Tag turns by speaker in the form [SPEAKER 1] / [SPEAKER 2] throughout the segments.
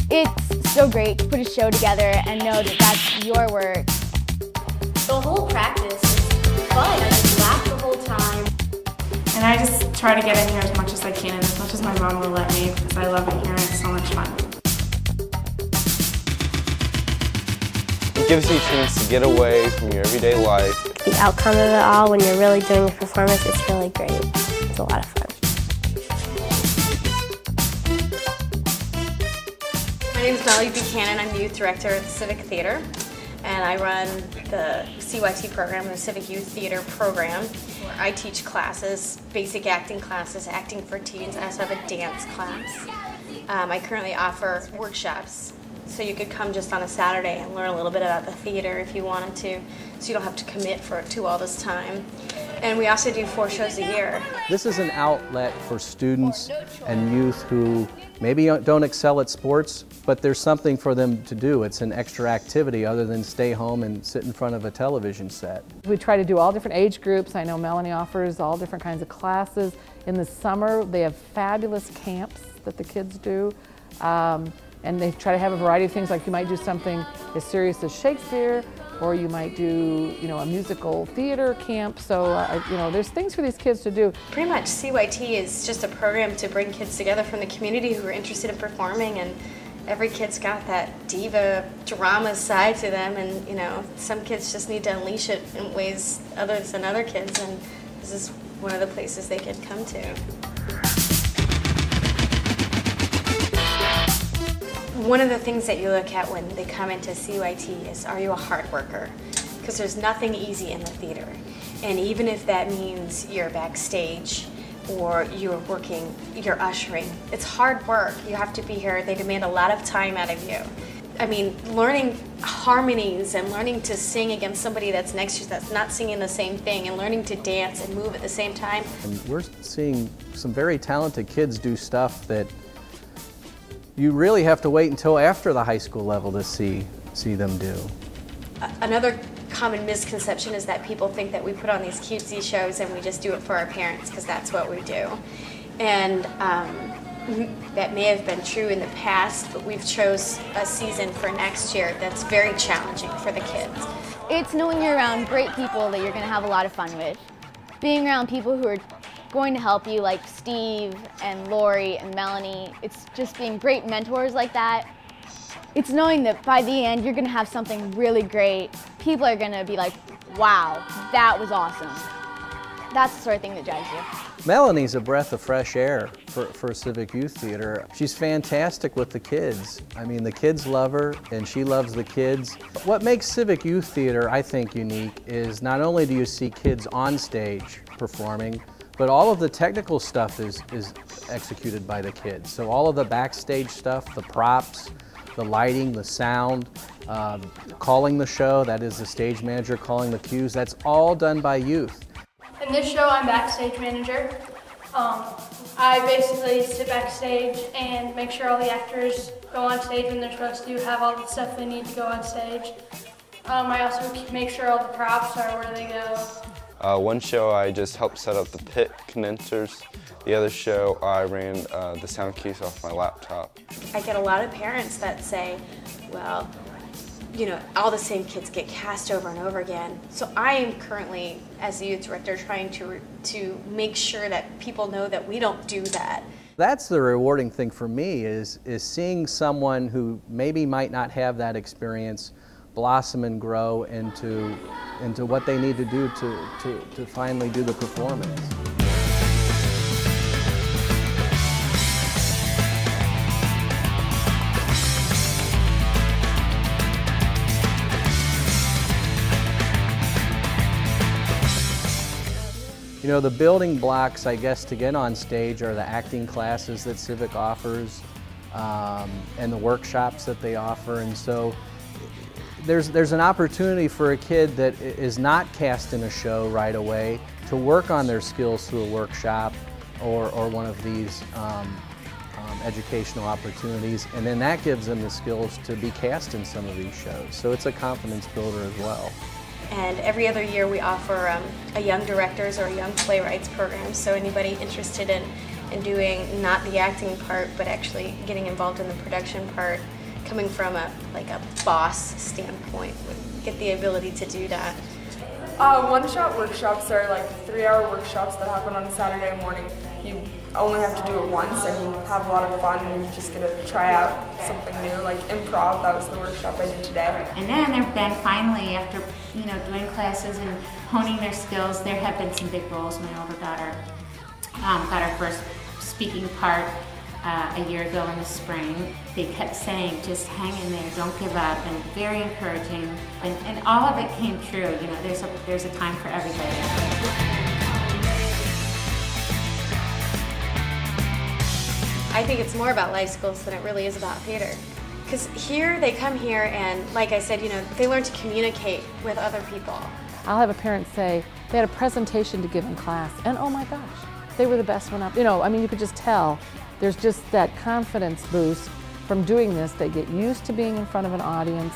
[SPEAKER 1] It's so great to put a show together and know that that's your work.
[SPEAKER 2] The whole practice is fun. I just laugh the whole time.
[SPEAKER 3] And I just try to get in here as much as I can and as much as my mom will let me because I love it here and it's so much fun.
[SPEAKER 4] It gives you a chance to get away from your everyday life.
[SPEAKER 5] The outcome of it all, when you're really doing the performance, it's really great. It's a lot of fun.
[SPEAKER 2] My name is Melody Buchanan. I'm the youth director at the Civic Theatre, and I run the CYT program, the Civic Youth Theatre program, where I teach classes, basic acting classes, acting for teens. I also have a dance class. I currently offer workshops, so you could come just on a Saturday and learn a little bit about the theater if you wanted to, so you don't have to commit to all this time. And we also do 4 shows a year.
[SPEAKER 6] This is an outlet for students and youth who maybe don't excel at sports, but there's something for them to do. It's an extra activity other than stay home and sit in front of a television set.
[SPEAKER 7] We try to do all different age groups. I know Melanie offers all different kinds of classes. In the summer, they have fabulous camps that the kids do. And they try to have a variety of things, like you might do something as serious as Shakespeare, or you might do, a musical theater camp. So, there's things for these kids to do.
[SPEAKER 2] Pretty much CYT is just a program to bring kids together from the community who are interested in performing, and every kid's got that diva drama side to them, and some kids just need to unleash it in ways other than other kids, and this is one of the places they can come to. One of the things that you look at when they come into CYT is, are you a hard worker? Because there's nothing easy in the theater. And even if that means you're backstage or you're ushering, it's hard work. You have to be here. They demand a lot of time out of you. I mean, learning harmonies and learning to sing against somebody that's next to you that's not singing the same thing, and learning to dance and move at the same time.
[SPEAKER 6] And we're seeing some very talented kids do stuff that you really have to wait until after the high school level to see them do.
[SPEAKER 2] Another common misconception is that people think that we put on these cutesy shows and we just do it for our parents, because that's what we do. And that may have been true in the past, but we've chose a season for next year that's very challenging for the kids.
[SPEAKER 1] It's knowing you're around great people that you're going to have a lot of fun with. Being around people who are going to help you, like Steve and Lori and Melanie. It's just being great mentors like that. It's knowing that by the end you're going to have something really great. People are going to be like, wow, that was awesome. That's the sort of thing that drives you.
[SPEAKER 6] Melanie's a breath of fresh air for Civic Youth Theatre. She's fantastic with the kids. I mean, the kids love her and she loves the kids. What makes Civic Youth Theatre, I think, unique is not only do you see kids on stage performing, but all of the technical stuff is executed by the kids. So all of the backstage stuff, the props, the lighting, the sound, calling the show, that is the stage manager calling the cues, that's all done by youth.
[SPEAKER 8] In this show, I'm backstage manager. I basically sit backstage and make sure all the actors go on stage when they're supposed to, have all the stuff they need to go on stage. I also make sure all the props are where they go.
[SPEAKER 4] One show I just helped set up the pit condensers. The other show I ran the sound keys off my laptop.
[SPEAKER 2] I get a lot of parents that say, well, all the same kids get cast over and over again. So I am currently, as the youth director, trying to make sure that people know that we don't do that.
[SPEAKER 6] That's the rewarding thing for me is seeing someone who maybe might not have that experience blossom and grow into what they need to do to finally do the performance. The building blocks, I guess, to get on stage are the acting classes that Civic offers and the workshops that they offer, and so there's an opportunity for a kid that is not cast in a show right away to work on their skills through a workshop or one of these educational opportunities, and then that gives them the skills to be cast in some of these shows. So it's a confidence builder as well.
[SPEAKER 2] And every other year we offer a young directors or a young playwrights program, so anybody interested in doing not the acting part but actually getting involved in the production part coming from a boss standpoint, would get the ability to do that.
[SPEAKER 3] One-shot workshops are like 3-hour workshops that happen on a Saturday morning. You only have to do it once and you have a lot of fun and you just get to try out something new, like improv. That was the workshop I did today.
[SPEAKER 9] And then there have been finally, after doing classes and honing their skills, there have been some big roles. My older daughter got her first speaking part a year ago in the spring. They kept saying, just hang in there, don't give up, and very encouraging. And all of it came true. There's a time for everybody.
[SPEAKER 2] I think it's more about life skills than it really is about theater. Because here, they come here and, like I said, they learn to communicate with other people.
[SPEAKER 7] I'll have a parent say, they had a presentation to give in class, and oh my gosh, they were the best one up. You could just tell. There's just that confidence boost from doing this. They get used to being in front of an audience,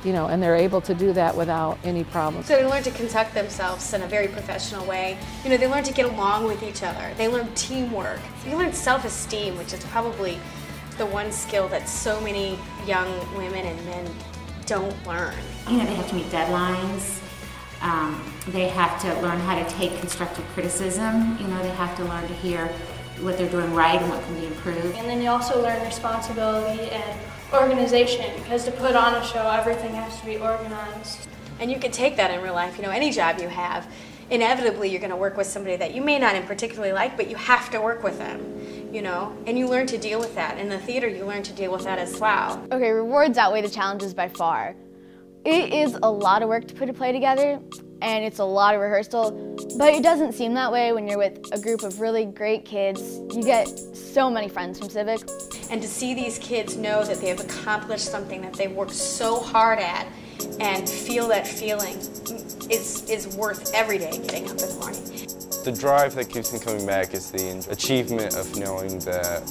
[SPEAKER 7] and they're able to do that without any problems.
[SPEAKER 2] So they learn to conduct themselves in a very professional way. They learn to get along with each other. They learn teamwork. You learn self-esteem, which is probably the one skill that so many young women and men don't learn.
[SPEAKER 9] They have to meet deadlines. They have to learn how to take constructive criticism. They have to learn to hear what they're doing right and what can be improved.
[SPEAKER 8] And then you also learn responsibility and organization, because to put on a show, everything has to be organized.
[SPEAKER 2] And you can take that in real life. Any job you have, inevitably you're going to work with somebody that you may not particularly like, but you have to work with them, and you learn to deal with that. In the theater, you learn to deal with that as well.
[SPEAKER 1] Okay, rewards outweigh the challenges by far. It is a lot of work to put a play together, and it's a lot of rehearsal, but it doesn't seem that way when you're with a group of really great kids. You get so many friends from Civic.
[SPEAKER 2] And to see these kids know that they have accomplished something that they've worked so hard at and feel that feeling is worth every day getting up in the morning.
[SPEAKER 4] The drive that keeps me coming back is the achievement of knowing that,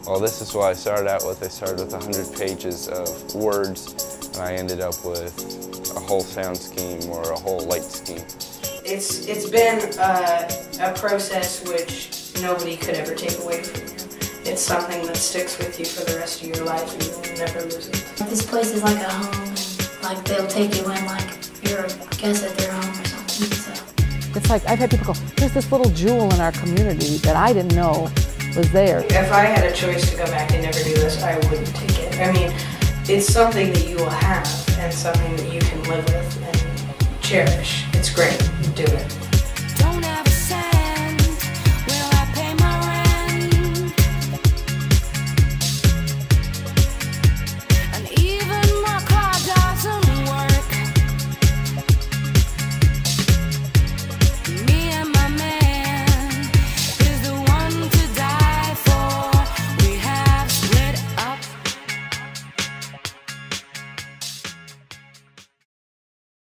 [SPEAKER 4] well, this is what I started out with. I started with 100 pages of words, and I ended up with a whole sound scheme or a whole light scheme.
[SPEAKER 10] It's been a process which nobody could ever take away from you. It's something that sticks with you for the rest of your life and you'll never lose it.
[SPEAKER 11] This place is like a home, and like they'll take you in like you're a guest at their home or something. So.
[SPEAKER 7] It's like I've had people go, there's this little jewel in our community that I didn't know was there.
[SPEAKER 10] If I had a choice to go back and never do this, I wouldn't take it. It's something that you will have and something that you can live with and cherish. It's great. Do it.